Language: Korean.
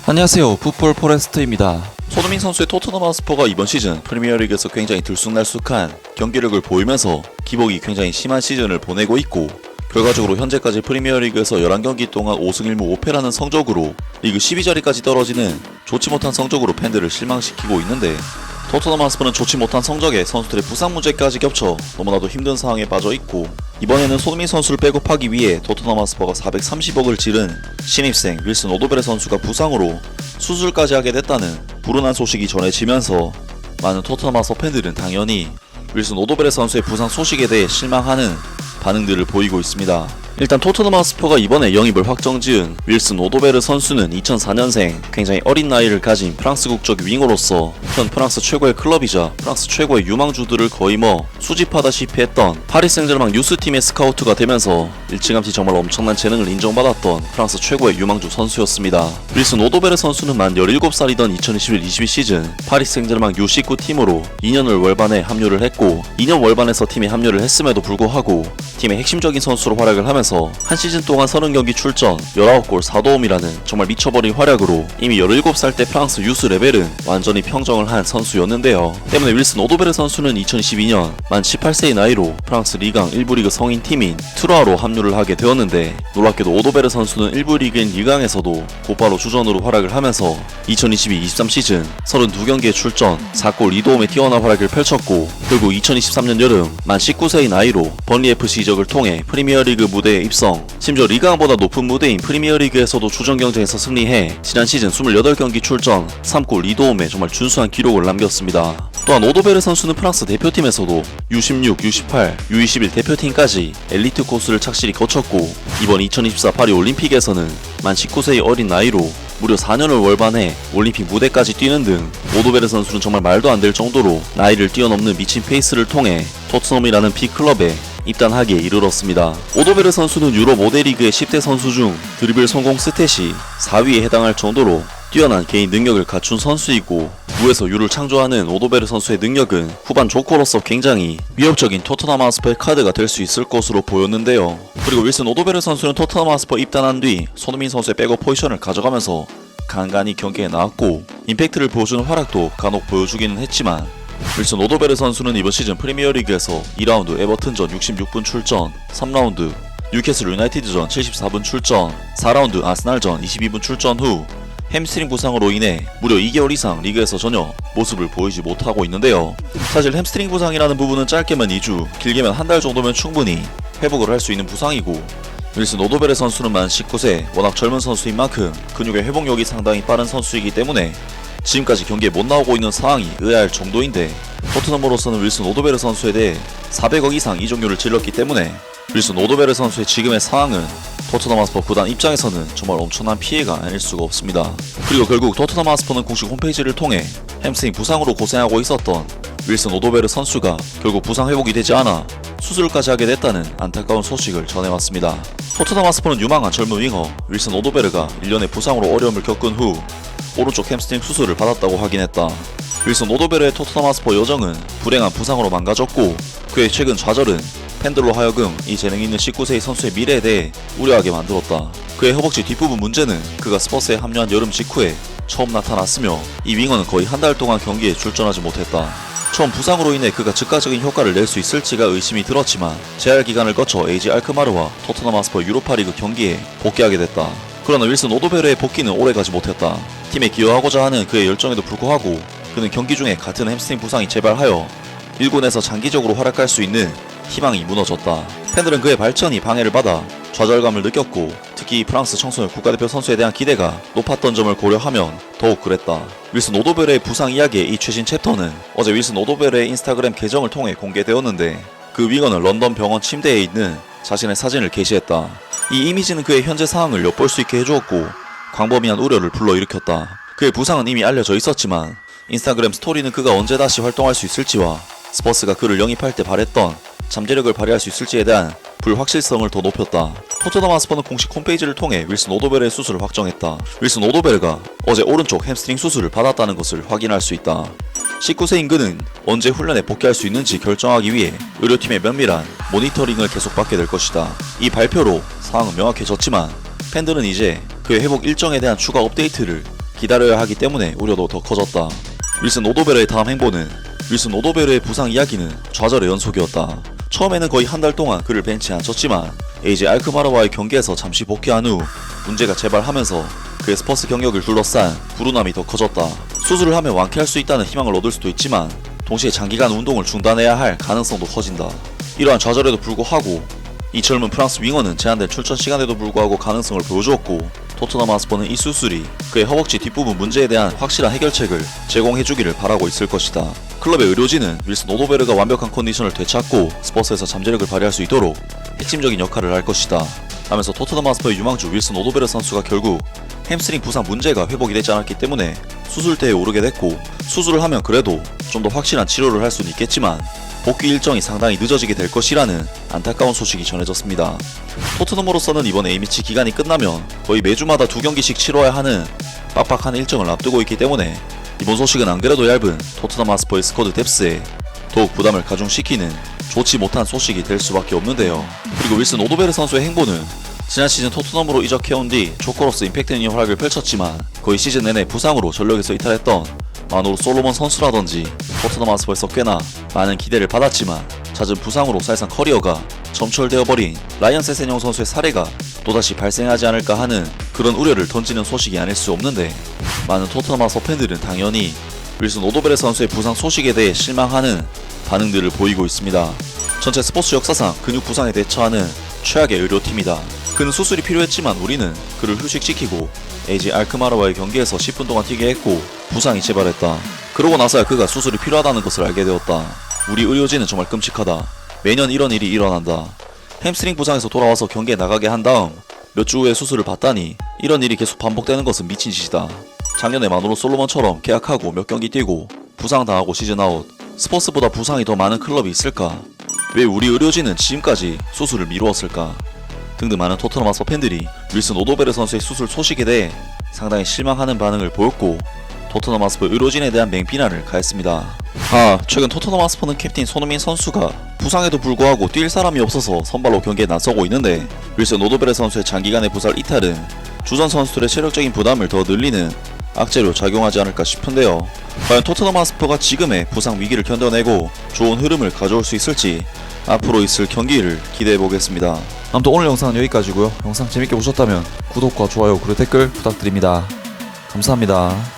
안녕하세요. 풋볼 포레스트입니다. 손흥민 선수의 토트넘 하스퍼가 이번 시즌 프리미어리그에서 굉장히 들쑥날쑥한 경기력을 보이면서 기복이 굉장히 심한 시즌을 보내고 있고, 결과적으로 현재까지 프리미어리그에서 11경기 동안 5승 1무 5패라는 성적으로 리그 12자리까지 떨어지는 좋지 못한 성적으로 팬들을 실망시키고 있는데, 토트넘 하스퍼는 좋지 못한 성적에 선수들의 부상 문제까지 겹쳐 너무나도 힘든 상황에 빠져 있고, 이번에는 손흥민 선수를 백업하기 위해 토트넘 하스퍼가 430억을 지른 신입생 윌슨 오도베르 선수가 부상으로 수술까지 하게 됐다는 불운한 소식이 전해지면서 많은 토트넘 하스퍼 팬들은 당연히 윌슨 오도베르 선수의 부상 소식에 대해 실망하는 반응들을 보이고 있습니다. 일단 토트넘 하스퍼가 이번에 영입을 확정지은 윌슨 오도베르 선수는 2004년생 굉장히 어린 나이를 가진 프랑스 국적 윙어로서 현 프랑스 최고의 클럽이자 프랑스 최고의 유망주들을 거의 수집하다시피 했던 파리 생제르맹 유스팀의 스카우트가 되면서 일찌감치 정말 엄청난 재능을 인정받았던 프랑스 최고의 유망주 선수였습니다. 윌슨 오도베르 선수는 만 17살이던 2021-22 시즌 파리 생제르맹 U19 팀으로 2년을 월반에 합류를 했고, 2년 월반에서 팀에 합류를 했음에도 불구하고 팀의 핵심적인 선수로 활약을 하면서 한 시즌 동안 30경기 출전 19골 4도움이라는 정말 미쳐버린 활약으로 이미 17살 때 프랑스 유스 레벨은 완전히 평정을 한 선수였는데요. 때문에 윌슨 오도베르 선수는 2012년 만 18세의 나이로 프랑스 리강 1부 리그 성인 팀인 트루아로 합류를 하게 되었는데, 놀랍게도 오도베르 선수는 1부 리그인 리강에서도 곧바로 주전으로 활약을 하면서 2022-23 시즌 32경기에 출전 4골 2도움의 뛰어난 활약을 펼쳤고, 결국 2023년 여름 만 19세의 나이로 번리FC 이적을 통해 프리미어리그 무대에 입성, 심지어 리강보다 높은 무대인 프리미어리그에서도 주전 경쟁에서 승리해 지난 시즌 28경기 출전 3골 2도움의 정말 준수한 기록을 남겼습니다. 또한 오도베르 선수는 프랑스 대표팀에서도 U16, U18, U21 대표팀까지 엘리트 코스를 착실히 거쳤고, 이번 2024 파리 올림픽에서는 만 19세의 어린 나이로 무려 4년을 월반해 올림픽 무대까지 뛰는 등 오도베르 선수는 정말 말도 안 될 정도로 나이를 뛰어넘는 미친 페이스를 통해 토트넘이라는 빅클럽에 입단하기에 이르렀습니다. 오도베르 선수는 유럽 5대 리그의 10대 선수 중 드리블 성공 스탯이 4위에 해당할 정도로 뛰어난 개인 능력을 갖춘 선수이고, 무에서 유를 창조하는 오도베르 선수의 능력은 후반 조커로서 굉장히 위협적인 토트넘 하스퍼의 카드가 될 수 있을 것으로 보였는데요. 그리고 윌슨 오도베르 선수는 토트넘 하스퍼 입단한 뒤 손흥민 선수의 백업 포지션을 가져가면서 간간히 경기에 나왔고, 임팩트를 보여주는 활약도 간혹 보여주기는 했지만, 윌슨 오도베르 선수는 이번 시즌 프리미어리그에서 2라운드 에버튼전 66분 출전, 3라운드 뉴캐슬 유나이티드전 74분 출전, 4라운드 아스날전 22분 출전 후 햄스트링 부상으로 인해 무려 2개월 이상 리그에서 전혀 모습을 보이지 못하고 있는데요. 사실 햄스트링 부상이라는 부분은 짧게면 2주, 길게면 한 달 정도면 충분히 회복을 할 수 있는 부상이고, 윌슨 오도베르 선수는 만 19세, 워낙 젊은 선수인 만큼 근육의 회복력이 상당히 빠른 선수이기 때문에 지금까지 경기에 못 나오고 있는 상황이 의아할 정도인데, 토트넘으로서는 윌슨 오도베르 선수에 대해 400억 이상 이적료를 질렀기 때문에 윌슨 오도베르 선수의 지금의 상황은 토트넘 하스퍼 구단 입장에서는 정말 엄청난 피해가 아닐 수가 없습니다. 그리고 결국 토트넘 하스퍼는 공식 홈페이지를 통해 햄스트링 부상으로 고생하고 있었던 윌슨 오도베르 선수가 결국 부상 회복이 되지 않아 수술까지 하게 됐다는 안타까운 소식을 전해왔습니다. 토트넘 하스퍼는 유망한 젊은 윙어 윌슨 오도베르가 1년의 부상으로 어려움을 겪은 후 오른쪽 햄스트링 수술을 받았다고 확인했다. 윌슨 오도베르의 토트넘 하스퍼 여정은 불행한 부상으로 망가졌고, 그의 최근 좌절은 팬들로 하여금 이 재능 있는 19세의 선수의 미래에 대해 우려하게 만들었다. 그의 허벅지 뒷부분 문제는 그가 스퍼스에 합류한 여름 직후에 처음 나타났으며, 이 윙어는 거의 한 달 동안 경기에 출전하지 못했다. 처음 부상으로 인해 그가 즉각적인 효과를 낼 수 있을지가 의심이 들었지만, 재활 기간을 거쳐 AG 알크마르와 토트넘 하스퍼 유로파리그 경기에 복귀하게 됐다. 그러나 윌슨 오도베르의 복귀는 오래가지 못했다. 팀에 기여하고자 하는 그의 열정에도 불구하고 그는 경기 중에 같은 햄스트링 부상이 재발하여 1군에서 장기적으로 활약할 수 있는 희망이 무너졌다. 팬들은 그의 발전이 방해를 받아 좌절감을 느꼈고, 특히 프랑스 청소년 국가대표 선수에 대한 기대가 높았던 점을 고려하면 더욱 그랬다. 윌슨 오도베르의 부상 이야기의 이 최신 챕터는 어제 윌슨 오도베르의 인스타그램 계정을 통해 공개되었는데, 그 윙어는 런던 병원 침대에 있는 자신의 사진을 게시했다. 이 이미지는 그의 현재 상황을 엿볼 수 있게 해주었고, 광범위한 우려를 불러일으켰다. 그의 부상은 이미 알려져 있었지만, 인스타그램 스토리는 그가 언제 다시 활동할 수 있을지와 스퍼스가 그를 영입할 때 바랬던 잠재력을 발휘할 수 있을지에 대한 불확실성을 더 높였다. 토트넘 하스퍼는 공식 홈페이지를 통해 윌슨 오도베르의 수술을 확정했다. 윌슨 오도베르가 어제 오른쪽 햄스트링 수술을 받았다는 것을 확인할 수 있다. 19세인 그는 언제 훈련에 복귀할 수 있는지 결정하기 위해 의료팀의 면밀한 모니터링을 계속 받게 될 것이다. 이 발표로 상황은 명확해졌지만 팬들은 이제 그의 회복 일정에 대한 추가 업데이트를 기다려야 하기 때문에 우려도 더 커졌다. 윌슨 오도베르의 다음 행보는 윌슨 오도베르의 부상 이야기는 좌절의 연속이었다. 처음에는 거의 한 달 동안 그를 벤치에 앉혔지만 AJ 알크마르와의 경기에서 잠시 복귀한 후 문제가 재발하면서 그의 스퍼스 경력을 둘러싼 불운함이 더 커졌다. 수술을 하면 완쾌할 수 있다는 희망을 얻을 수도 있지만 동시에 장기간 운동을 중단해야 할 가능성도 커진다. 이러한 좌절에도 불구하고 이 젊은 프랑스 윙어는 제한된 출전 시간에도 불구하고 가능성을 보여주었고 토트넘 하스퍼는 이 수술이 그의 허벅지 뒷부분 문제에 대한 확실한 해결책을 제공해주기를 바라고 있을 것이다. 클럽의 의료진은 윌슨 오도베르가 완벽한 컨디션을 되찾고 스퍼스에서 잠재력을 발휘할 수 있도록 핵심적인 역할을 할 것이다 하면서 토트넘 하스퍼의 유망주 윌슨 오도베르 선수가 결국 햄스트링 부상 문제가 회복이 되지 않았기 때문에 수술대에 오르게 됐고, 수술을 하면 그래도 좀 더 확실한 치료를 할 수는 있겠지만 복귀 일정이 상당히 늦어지게 될 것이라는 안타까운 소식이 전해졌습니다. 토트넘으로서는 이번 A매치 기간이 끝나면 거의 매주마다 2경기씩 치러야 하는 빡빡한 일정을 앞두고 있기 때문에 이번 소식은 안 그래도 얇은 토트넘 하스퍼의 스쿼드 뎁스에 더욱 부담을 가중시키는 좋지 못한 소식이 될 수밖에 없는데요. 그리고 윌슨 오도베르 선수의 행보는 지난 시즌 토트넘으로 이적해온 뒤 조커로서 임팩트 있는 활약을 펼쳤지만 거의 시즌 내내 부상으로 전력에서 이탈했던 마누로 솔로몬 선수라든지 토트넘 하스퍼에서 꽤나 많은 기대를 받았지만 잦은 부상으로 사실상 커리어가 점철되어버린 라이언 세세뇽 선수의 사례가 또다시 발생하지 않을까 하는 그런 우려를 던지는 소식이 아닐 수 없는데, 많은 토트넘 하스퍼 팬들은 당연히 윌슨 오도베르 선수의 부상 소식에 대해 실망하는 반응들을 보이고 있습니다. 전체 스포츠 역사상 근육 부상에 대처하는 최악의 의료팀이다. 그는 수술이 필요했지만 우리는 그를 휴식시키고 AJ 알크마르와의 경기에서 10분 동안 뛰게 했고 부상이 재발했다. 그러고 나서야 그가 수술이 필요하다는 것을 알게 되었다. 우리 의료진은 정말 끔찍하다. 매년 이런 일이 일어난다. 햄스트링 부상에서 돌아와서 경기에 나가게 한 다음 몇 주 후에 수술을 받다니 이런 일이 계속 반복되는 것은 미친 짓이다. 작년에 마누로 솔로몬처럼 계약하고 몇 경기 뛰고 부상당하고 시즌 아웃, 스퍼스보다 부상이 더 많은 클럽이 있을까? 왜 우리 의료진은 지금까지 수술을 미루었을까? 등등 많은 토트넘 하스퍼 팬들이 윌슨 오도베르 선수의 수술 소식에 대해 상당히 실망하는 반응을 보였고 토트넘 하스퍼 의료진에 대한 맹비난을 가했습니다. 최근 토트넘 하스퍼는 캡틴 손흥민 선수가 부상에도 불구하고 뛸 사람이 없어서 선발로 경기에 나서고 있는데, 윌슨 오도베르 선수의 장기간의 부상 이탈은 주전 선수들의 체력적인 부담을 더 늘리는 악재로 작용하지 않을까 싶은데요. 과연 토트넘 하스퍼가 지금의 부상 위기를 견뎌내고 좋은 흐름을 가져올 수 있을지 앞으로 있을 경기를 기대해보겠습니다. 아무튼 오늘 영상은 여기까지고요. 영상 재밌게 보셨다면 구독과 좋아요 그리고 댓글 부탁드립니다. 감사합니다.